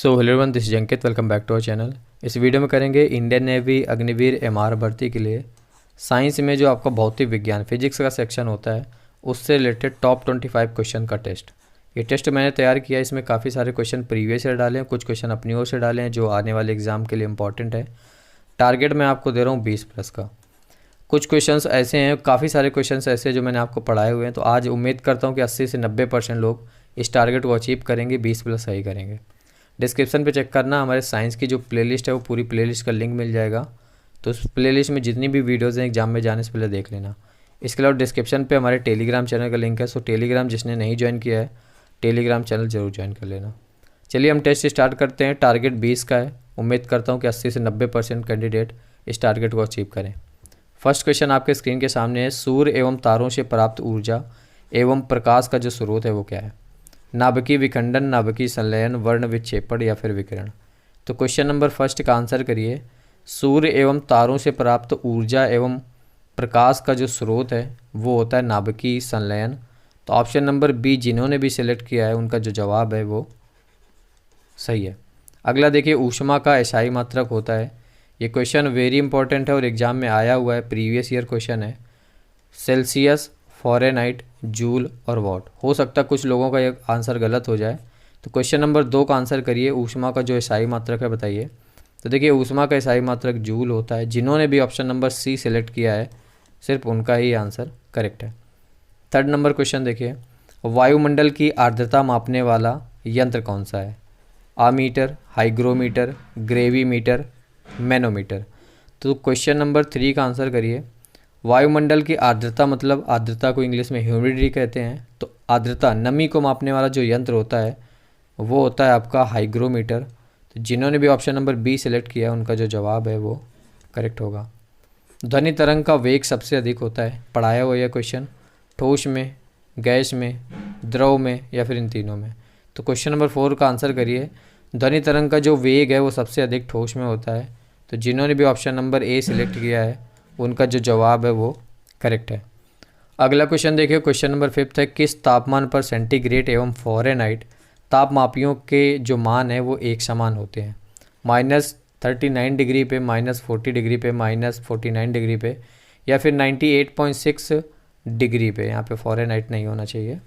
So hello everyone, this is Ankit. Welcome back to our channel. इस video में करेंगे Indian navy Agniveer MR भर्ती के लिए साइंस में जो आपका भौतिक विज्ञान फिजिक्स का सेक्शन होता है उससे रिलेटेड टॉप 25 क्वेश्चन का टेस्ट। ये टेस्ट मैंने तैयार किया। इसमें काफ़ी सारे क्वेश्चन प्रीवियस ईयर डाले हैं, कुछ क्वेश्चन अपनी ओर से डाले हैं जो आने वाले एग्जाम के लिए इंपॉर्टेंट है। टारगेट मैं आपको दे रहा हूँ 20+ का। कुछ क्वेश्चंस ऐसे हैं, काफ़ी सारे क्वेश्चंस ऐसे हैं जो मैंने आपको पढ़ाए हुए हैं। तो आज उम्मीद करता हूँ कि 80 से 90% लोग इस टारगेट को अचीव करेंगे, 20+ सही करेंगे। डिस्क्रिप्शन पे चेक करना, हमारे साइंस की जो प्लेलिस्ट है वो पूरी प्लेलिस्ट का लिंक मिल जाएगा। तो उस प्लेलिस्ट में जितनी भी वीडियोज़ हैं एग्जाम में जाने से पहले देख लेना। इसके अलावा डिस्क्रिप्शन पे हमारे टेलीग्राम चैनल का लिंक है। सो टेलीग्राम जिसने नहीं ज्वाइन किया है टेलीग्राम चैनल ज़रूर ज्वाइन कर लेना। चलिए हम टेस्ट स्टार्ट करते हैं। टारगेट 20 का है। उम्मीद करता हूँ कि 80 से 90% कैंडिडेट इस टारगेट को अचीव करें। फर्स्ट क्वेश्चन आपके स्क्रीन के सामने है। सूर्य एवं तारों से प्राप्त ऊर्जा एवं प्रकाश का जो स्रोत है वो क्या है? नाभिकीय विखंडन, नाभिकीय संलयन, वर्ण विक्षेपण या फिर विकिरण। तो क्वेश्चन नंबर फर्स्ट का आंसर करिए। सूर्य एवं तारों से प्राप्त ऊर्जा एवं प्रकाश का जो स्रोत है वो होता है नाभिकीय संलयन। तो ऑप्शन नंबर बी जिन्होंने भी सिलेक्ट किया है उनका जो जवाब है वो सही है। अगला देखिए, ऊष्मा का एसआई मात्रक होता है। ये क्वेश्चन वेरी इंपॉर्टेंट है और एग्जाम में आया हुआ है, प्रीवियस ईयर क्वेश्चन है। सेल्सियस, फ़ारेनहाइट, जूल और वॉट। हो सकता है कुछ लोगों का ये आंसर गलत हो जाए। तो क्वेश्चन नंबर 2 का आंसर करिए। ऊष्मा का जो एसआई मात्रक है बताइए। तो देखिए, ऊष्मा का एसआई मात्रक जूल होता है। जिन्होंने भी ऑप्शन नंबर सी सिलेक्ट किया है सिर्फ उनका ही आंसर करेक्ट है। थर्ड नंबर क्वेश्चन देखिए, वायुमंडल की आर्द्रता मापने वाला यंत्र कौन सा है? Ammeter, hygrometer, ग्रेविमीटर, manometer. तो क्वेश्चन नंबर 3 का आंसर करिए। वायुमंडल की आर्द्रता, मतलब आर्द्रता को इंग्लिश में ह्यूमिडिटी कहते हैं। तो आर्द्रता, नमी को मापने वाला जो यंत्र होता है वो होता है आपका हाइग्रोमीटर। तो जिन्होंने भी ऑप्शन नंबर बी सिलेक्ट किया उनका जो जवाब है वो करेक्ट होगा। ध्वनि तरंग का वेग सबसे अधिक होता है, पढ़ाया हुआ यह क्वेश्चन, ठोस में, गैस में, द्रव में या फिर इन तीनों में। तो क्वेश्चन नंबर 4 का आंसर करिए। ध्वनि तरंग का जो वेग है वो सबसे अधिक ठोस में होता है। तो जिन्होंने भी ऑप्शन नंबर ए सिलेक्ट किया है उनका जो जवाब है वो करेक्ट है। अगला क्वेश्चन देखिए, क्वेश्चन नंबर 5 है। किस तापमान पर सेंटीग्रेड एवं फ़ारेनहाइट तापमापियों के जो मान है वो एक समान होते हैं? -39 डिग्री पे, -40 डिग्री पे, -49 डिग्री पे या फिर 98.6 डिग्री पे। यहाँ पे फ़ारेनहाइट नहीं होना चाहिए।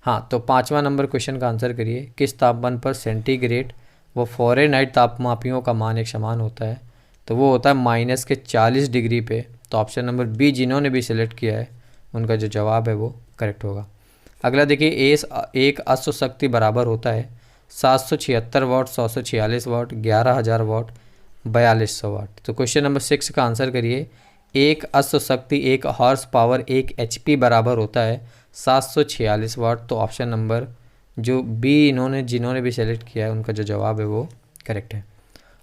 हाँ, तो 5वां नंबर क्वेश्चन का आंसर करिए। किस तापमान पर सेंटीग्रेड व फ़ारेनहाइट तापमापियों का मान एक समान होता है? तो वो होता है -40 डिग्री पे। तो ऑप्शन नंबर बी जिन्होंने भी सिलेक्ट किया है उनका जो जवाब है वो करेक्ट होगा। अगला देखिए, एक अश्व शक्ति बराबर होता है 776 वाट, 146 वाट, 11,000 वाट, 4200 वाट। तो क्वेश्चन नंबर 6 का आंसर करिए। एक अश्व शक्ति, एक हॉर्स पावर, एक HP बराबर होता है 746 वाट। तो ऑप्शन नंबर जो बी जिन्होंने भी सेलेक्ट किया है उनका जो जवाब है वो करेक्ट है।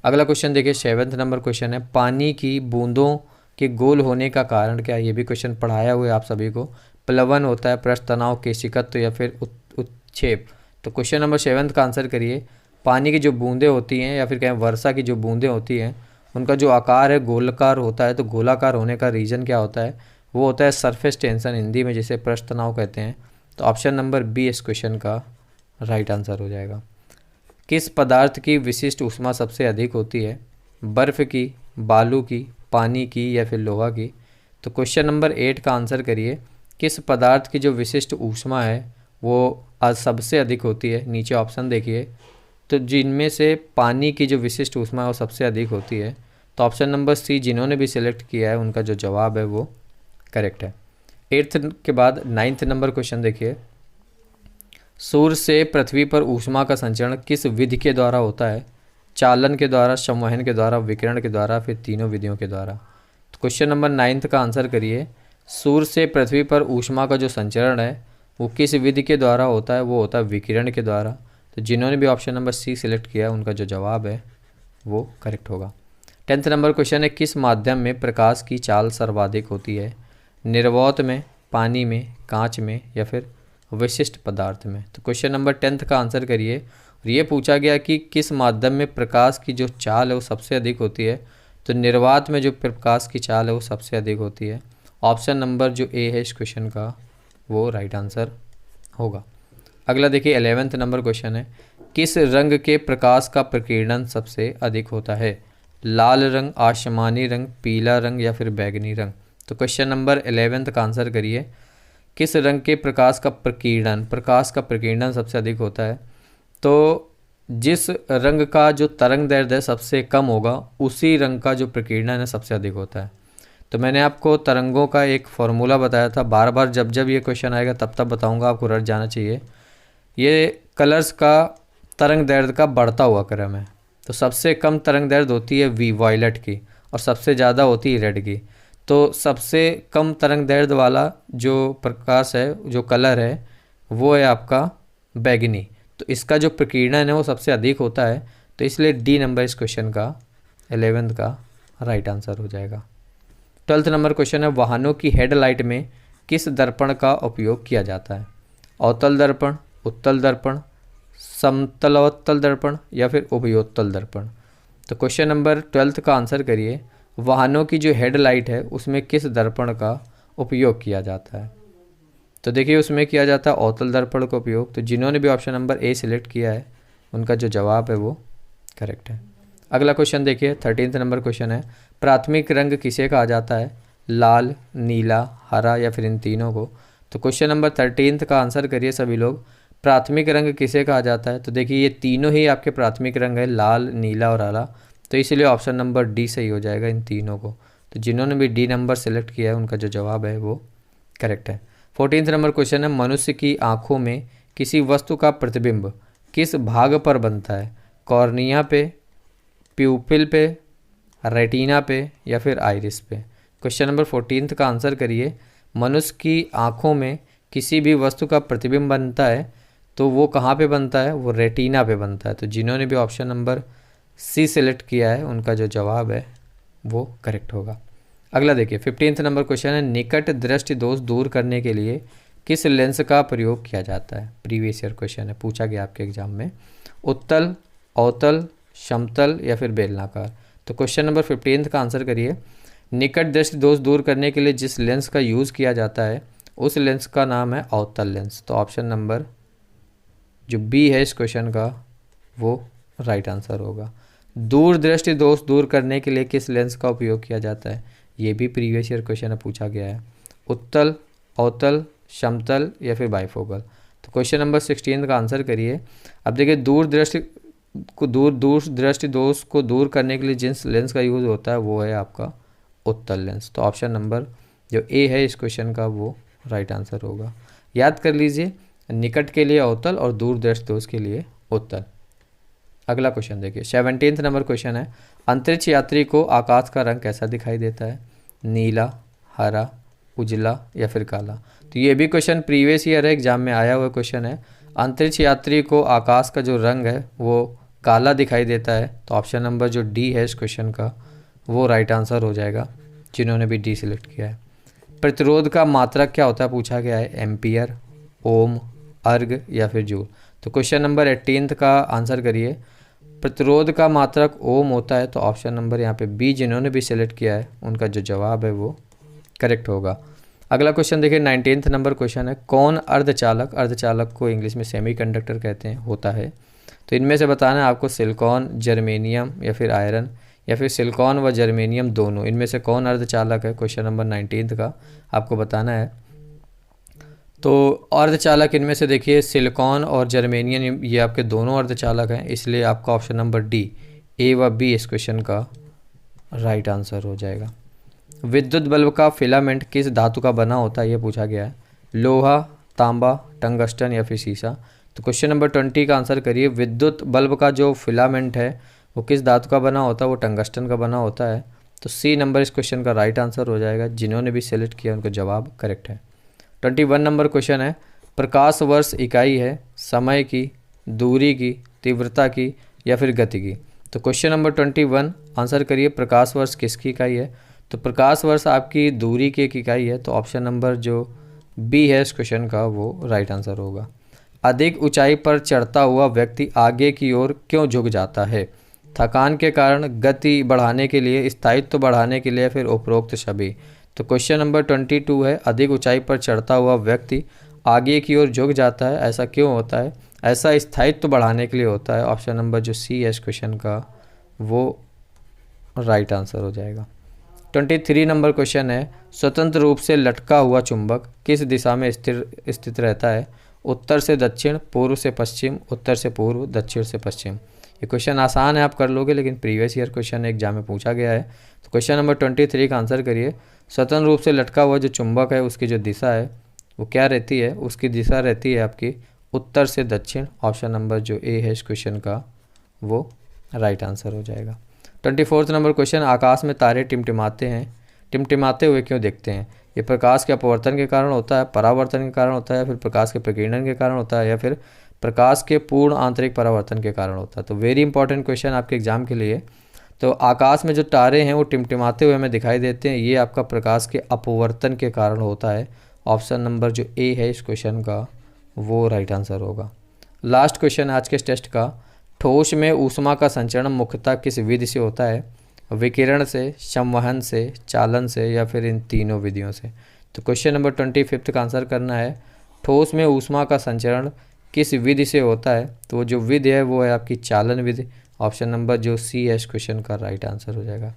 अगला क्वेश्चन देखिए, 7वां नंबर क्वेश्चन है। पानी की बूंदों के गोल होने का कारण क्या है? ये भी क्वेश्चन पढ़ाया हुआ है आप सभी को। प्लवन होता है, पृष्ठ तनाव, केशिकत्व या फिर उत्क्षेप। तो क्वेश्चन नंबर 7 का आंसर करिए। पानी की जो बूंदें होती हैं या फिर कहें वर्षा की जो बूंदें होती हैं उनका जो आकार है गोलाकार होता है। तो गोलाकार होने का रीज़न क्या होता है? वो होता है सरफेस टेंशन, हिंदी में जिसे पृष्ठ तनाव कहते हैं। तो ऑप्शन नंबर बी इस क्वेश्चन का राइट आंसर हो जाएगा। किस पदार्थ की विशिष्ट ऊष्मा सबसे अधिक होती है? बर्फ़ की, बालू की, पानी की या फिर लोहा की? तो क्वेश्चन नंबर 8 का आंसर करिए। किस पदार्थ की जो विशिष्ट ऊष्मा है वो सबसे अधिक होती है? नीचे ऑप्शन देखिए। तो जिनमें से पानी की जो विशिष्ट ऊष्मा है वो सबसे अधिक होती है। तो ऑप्शन नंबर सी जिन्होंने भी सिलेक्ट किया है उनका जो जवाब है वो करेक्ट है। 8th के बाद 9th नंबर क्वेश्चन देखिए। सूर्य से पृथ्वी पर ऊष्मा का संचरण किस विधि के द्वारा होता है? चालन के द्वारा, संवहन के द्वारा, विकिरण के द्वारा, फिर तीनों विधियों के द्वारा। तो क्वेश्चन नंबर 9th का आंसर करिए। सूर्य से पृथ्वी पर ऊष्मा का जो संचरण है वो किस विधि के द्वारा होता है? वो होता है विकिरण के द्वारा। तो जिन्होंने भी ऑप्शन नंबर सी सिलेक्ट किया है उनका जो जवाब है वो करेक्ट होगा। 10th नंबर क्वेश्चन है। किस माध्यम में प्रकाश की चाल सर्वाधिक होती है? निर्वात में, पानी में, कांच में या फिर विशिष्ट पदार्थ में? तो क्वेश्चन नंबर 10th का आंसर करिए। और ये पूछा गया कि किस माध्यम में प्रकाश की जो चाल है वो सबसे अधिक होती है? तो निर्वात में जो प्रकाश की चाल है वो सबसे अधिक होती है। ऑप्शन नंबर जो ए है इस क्वेश्चन का वो राइट आंसर होगा। अगला देखिए 11th नंबर क्वेश्चन है, किस रंग के प्रकाश का प्रकीर्णन सबसे अधिक होता है? लाल रंग, आसमानी रंग, पीला रंग या फिर बैंगनी रंग? तो क्वेश्चन नंबर 11th का आंसर करिए, किस रंग के प्रकाश का प्रकीर्णन सबसे अधिक होता है? तो जिस रंग का जो तरंग दैर्ध्य है सबसे कम होगा, उसी रंग का जो प्रकीर्णन है सबसे अधिक होता है। तो मैंने आपको तरंगों का एक फॉर्मूला बताया था, बार बार जब जब ये क्वेश्चन आएगा तब तब बताऊंगा, आपको रट जाना चाहिए। ये कलर्स का तरंग दैर्ध्य का बढ़ता हुआ क्रम है। तो सबसे कम तरंग दैर्ध्य होती है वी वायलेट की, और सबसे ज़्यादा होती है रेड की। तो सबसे कम तरंग दैर्ध्य वाला जो प्रकाश है, जो कलर है, वो है आपका बैगनी। तो इसका जो प्रकीर्णन है वो सबसे अधिक होता है, तो इसलिए डी नंबर इस क्वेश्चन का 11th का राइट आंसर हो जाएगा। 12th नंबर क्वेश्चन है, वाहनों की हेडलाइट में किस दर्पण का उपयोग किया जाता है? अवतल दर्पण, उत्तल दर्पण, समतलोत्तल दर्पण या फिर उभयोत्तल दर्पण? तो क्वेश्चन नंबर 12th का आंसर करिए, वाहनों की जो हेडलाइट है उसमें किस दर्पण का उपयोग किया जाता है? तो देखिए उसमें किया जाता है अवतल दर्पण का उपयोग। तो जिन्होंने भी ऑप्शन नंबर ए सिलेक्ट किया है उनका जो जवाब है वो करेक्ट है। अगला क्वेश्चन देखिए 13th नंबर क्वेश्चन है, प्राथमिक रंग किसे कहा जाता है? लाल, नीला, हरा या फिर इन तीनों को? तो क्वेश्चन नंबर 13th का आंसर करिए सभी लोग, प्राथमिक रंग किसे कहा जाता है? तो देखिए ये तीनों ही आपके प्राथमिक रंग है, लाल, नीला और हरा। तो इसीलिए ऑप्शन नंबर डी सही हो जाएगा इन तीनों को। तो जिन्होंने भी डी नंबर सेलेक्ट किया है उनका जो जवाब है वो करेक्ट है। 14th नंबर क्वेश्चन है, मनुष्य की आंखों में किसी वस्तु का प्रतिबिंब किस भाग पर बनता है? कॉर्निया पे, प्यूपिल पे, रेटिना पे या फिर आइरिस पे? क्वेश्चन नंबर 14th का आंसर करिए, मनुष्य की आंखों में किसी भी वस्तु का प्रतिबिंब बनता है तो वो कहाँ पे बनता है? वो रेटिना पे बनता है। तो जिन्होंने भी ऑप्शन नंबर सी सेलेक्ट किया है उनका जो जवाब है वो करेक्ट होगा। अगला देखिए 15th नंबर क्वेश्चन है, निकट दृष्टि दोष दूर करने के लिए किस लेंस का प्रयोग किया जाता है? प्रीवियस ईयर क्वेश्चन है, पूछा गया आपके एग्जाम में। उत्तल, अवतल, समतल या फिर बेलनाकार? तो क्वेश्चन नंबर 15th का आंसर करिए, निकट दृष्टि दोष दूर करने के लिए जिस लेंस का यूज़ किया जाता है उस लेंस का नाम है अवतल लेंस। तो ऑप्शन नंबर जो बी है इस क्वेश्चन का वो राइट आंसर होगा। दूर दृष्टि दोष दूर करने के लिए किस लेंस का उपयोग किया जाता है? ये भी प्रीवियस ईयर क्वेश्चन है, पूछा गया है। उत्तल, अवतल, समतल या फिर बाइफोकल? तो क्वेश्चन नंबर 16 का आंसर करिए। अब देखिए दूर दृष्टि दोष को दूर करने के लिए जिस लेंस का यूज़ होता है वो है आपका उत्तल लेंस। तो ऑप्शन नंबर जो ए है इस क्वेश्चन का वो राइट आंसर होगा। याद कर लीजिए, निकट के लिए अवतल और दूर दृष्टि दोष के लिए उत्तल। अगला क्वेश्चन देखिए 17th नंबर क्वेश्चन है, अंतरिक्ष यात्री को आकाश का रंग कैसा दिखाई देता है? नीला, हरा, उजला या फिर काला? तो ये भी क्वेश्चन प्रीवियस ईयर एग्जाम में आया हुआ क्वेश्चन है। अंतरिक्ष यात्री को आकाश का जो रंग है वो काला दिखाई देता है। तो ऑप्शन नंबर जो डी है इस क्वेश्चन का वो राइट आंसर हो जाएगा, जिन्होंने भी डी सिलेक्ट किया है। प्रतिरोध का मात्रक क्या होता है पूछा गया है? एम्पियर, ओम, अर्ग या फिर जूल? तो क्वेश्चन नंबर 18 का आंसर करिए, प्रतिरोध का मात्रक ओम होता है। तो ऑप्शन नंबर यहाँ पे बी जिन्होंने भी सिलेक्ट किया है उनका जो जवाब है वो करेक्ट होगा। अगला क्वेश्चन देखिए 19th नंबर क्वेश्चन है, कौन अर्धचालक को इंग्लिश में सेमीकंडक्टर कहते हैं होता है? तो इनमें से बताना है आपको, सिलिकॉन, जर्मेनियम या फिर आयरन या फिर सिलिकॉन व जर्मेनियम दोनों, इनमें से कौन अर्धचालक है? क्वेश्चन नंबर 19 का आपको बताना है। तो अर्धचालक इनमें से देखिए सिलिकॉन और जर्मेनियम ये आपके दोनों अर्धचालक हैं, इसलिए आपका ऑप्शन नंबर डी ए व बी इस क्वेश्चन का राइट आंसर हो जाएगा। विद्युत बल्ब का फिलामेंट किस धातु का बना होता है ये पूछा गया है? लोहा, तांबा, टंगस्टन या फिर सीसा? तो क्वेश्चन नंबर 20 का आंसर करिए, विद्युत बल्ब का जो फिलामेंट है वो किस धातु का बना होता है? वो टंगस्टन का बना होता है। तो सी नंबर इस क्वेश्चन का राइट आंसर हो जाएगा, जिन्होंने भी सिलेक्ट किया उनका जवाब करेक्ट है। 21 नंबर क्वेश्चन है, प्रकाश वर्ष इकाई है समय की, दूरी की, तीव्रता की या फिर गति की? तो क्वेश्चन नंबर 21 आंसर करिए, प्रकाश वर्ष किसकी इकाई है? तो प्रकाश वर्ष आपकी दूरी की एक इकाई है। तो ऑप्शन नंबर जो बी है इस क्वेश्चन का वो राइट आंसर होगा। अधिक ऊंचाई पर चढ़ता हुआ व्यक्ति आगे की ओर क्यों झुक जाता है? थकान के कारण, गति बढ़ाने के लिए, स्थायित्व बढ़ाने के लिए, फिर उपरोक्त सभी? तो क्वेश्चन नंबर 22 है, अधिक ऊंचाई पर चढ़ता हुआ व्यक्ति आगे की ओर झुक जाता है, ऐसा क्यों होता है? ऐसा स्थायित्व बढ़ाने के लिए होता है। ऑप्शन नंबर जो सी है इस क्वेश्चन का वो राइट आंसर हो जाएगा। 23 नंबर क्वेश्चन है, स्वतंत्र रूप से लटका हुआ चुंबक किस दिशा में स्थित रहता है? उत्तर से दक्षिण, पूर्व से पश्चिम, उत्तर से पूर्व, दक्षिण से पश्चिम। ये क्वेश्चन आसान है, आप कर लोगे, लेकिन प्रीवियस ईयर क्वेश्चन एग्जाम में पूछा गया है। तो क्वेश्चन नंबर 23 का आंसर करिए। स्वतंत्र रूप से लटका हुआ जो चुंबक है उसकी जो दिशा है वो क्या रहती है? उसकी दिशा रहती है आपकी उत्तर से दक्षिण। ऑप्शन नंबर जो ए है इस क्वेश्चन का वो राइट आंसर हो जाएगा। 24 नंबर क्वेश्चन, आकाश में तारे टिमटिमाते हैं, टिमटिमाते हुए क्यों दिखते हैं? ये प्रकाश के अपवर्तन के कारण होता है, परावर्तन के कारण होता है, या फिर प्रकाश के प्रकीर्णन के कारण होता है, या फिर प्रकाश के पूर्ण आंतरिक परावर्तन के कारण होता है? तो वेरी इंपॉर्टेंट क्वेश्चन आपके एग्जाम के लिए। तो आकाश में जो तारे हैं वो टिमटिमाते हुए हमें दिखाई देते हैं, ये आपका प्रकाश के अपवर्तन के कारण होता है। ऑप्शन नंबर जो ए है इस क्वेश्चन का वो राइट आंसर होगा। लास्ट क्वेश्चन आज के इस टेस्ट का, ठोस में ऊष्मा का संचरण मुख्यतः किस विधि से होता है? विकिरण से, संवहन से, चालन से, या फिर इन तीनों विधियों से? तो क्वेश्चन नंबर 25 का आंसर करना है, ठोस में ऊष्मा का संचरण किस विधि से होता है? तो जो विधि है वो है आपकी चालन विधि। ऑप्शन नंबर जो सी है इस क्वेश्चन का राइट आंसर हो जाएगा।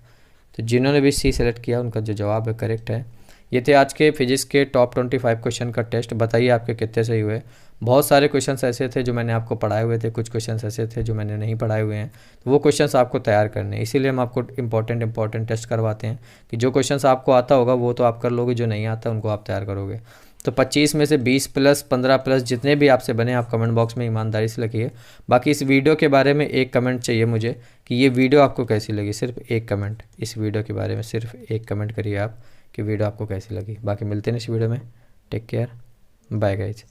तो जिन्होंने भी सी सेलेक्ट किया उनका जो जवाब है करेक्ट है। ये थे आज के फिजिक्स के टॉप 25 क्वेश्चन का टेस्ट। बताइए आपके कितने सही हुए। बहुत सारे क्वेश्चंस ऐसे थे जो मैंने आपको पढ़ाए हुए थे, कुछ क्वेश्चंस ऐसे थे जो मैंने नहीं पढ़ाए हुए हैं, तो वो क्वेश्चंस आपको तैयार करने हैं। इसीलिए हम आपको इंपॉर्टेंट टेस्ट करवाते हैं कि जो क्वेश्चंस आपको आता होगा वो तो आप कर लोगे, जो नहीं आता उनको आप तैयार करोगे। तो 25 में से 20 प्लस 15 प्लस जितने भी आपसे बने आप कमेंट बॉक्स में ईमानदारी से लिखिए। बाकी इस वीडियो के बारे में एक कमेंट चाहिए मुझे कि ये वीडियो आपको कैसी लगी। सिर्फ एक कमेंट, इस वीडियो के बारे में सिर्फ एक कमेंट करिए आप कि वीडियो आपको कैसी लगी। बाकी मिलते हैं इस वीडियो में। Take care, bye guys.